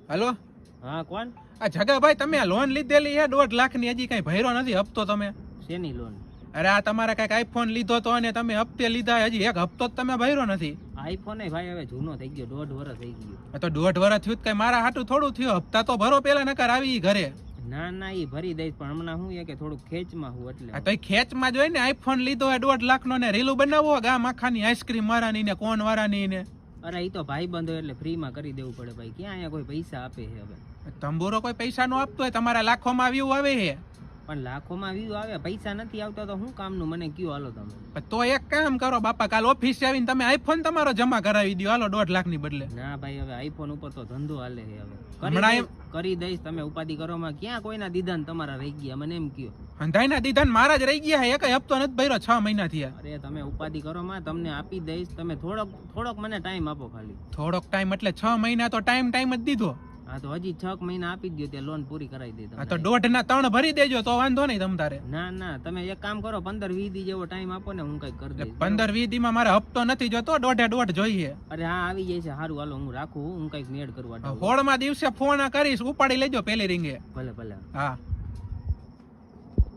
Hello, હા કોણ? આ જગાભાઈ તમે લોન લીધેલી છે 1.5 લાખની, હજી કઈ ભર્યો નથી હપ્તો તમે? શેની લોન? અરે આ તમારે કઈક આઈફોન લીધો તો અને તમે હપ્તે લીધા, હજી એક હપ્તો જ તમે ભર્યો નથી. આઈફોન ભાઈ હવે જૂનો થઈ ગયો, 1.5 વર્ષ થઈ ગયું. તો 1.5 વર્ષ થયું કઈ મારા હાટું થોડું થયું, હપ્તા તો ભરો પેલા નકર આવી ઘરે. ના ના ઈ ભરી દઈશ, પણ હમણાં હું કે થોડુંક ખેંચમાં હું એટલે. આ તો ખેંચમાં જોઈ ને આઈફોન લીધો હોય 1.5 લાખનો ને રીલું બનાવવો ગામ આખાની આઈસ્ક્રીમ વાળાની ને કોન વાળાની ને. અરે ઈ તો ભાઈ બંધો એટલે ફ્રીમાં કરી દેવું પડે ભાઈ, ક્યાં અહીંયા કોઈ પૈસા આપે છે હવે? તંબુરો કોઈ પૈસા નો આપતો હોય, તમારા લાખોમાં વ્યૂ આવે છે. પણ લાખોમાં વ્યૂ આવે, પૈસા નથી આવતા તો શું કામનું મને કયો? હાલો તમે તો એક કામ કરો બાપા, કાલ ઓફિસે આવીને તમે આઈફોન તમારો જમા કરાવી દો, હાલો 1.5 લાખની બદલે. ના ભાઈ હવે આઈફોન ઉપર તો ધંધો હાલે છે હવે. હમણાં કરી દઈશ, તમે ઉપાધિ કરો માં. ક્યાં કોઈના દીધા ને તમારા રહી ગયા? મને એમ કયો. અંધાઈના દીધા ને મારા જ રહી ગયા, એક હપ્તો નથી ભર્યો, 6 મહિના થયા. અરે તમે ઉપાધિ કરો માં, તમને આપી દઈશ. તમે થોડોક મને ટાઈમ આપો ખાલી. થોડોક ટાઈમ એટલે 6 મહિના તો ટાઈમ જ દીધો. હા તો હજી 6 મહિના આપી દો, તે લોન પૂરી કરાવી દે. આ તો 1.5 ના 3 ભરી દેજો તો વાંધો નહીં તમ તારે. ના ના તમે એક કામ કરો, 15-20 દી જેવો ટાઈમ આપો ને, હું કઈક કરી દઈશ. 15-20 દી માં મારે હપ્તો નથી જોતો, 1.5 જોઈએ. અરે હા આવી જાય છે, સારું હાલો હું રાખું, હું કઈક મેળ કરવા. હોળમાં દિવસે ફોન કરીશ, ઉપાડી લેજો પેલી રીંગે. ભલે ભલે. હા.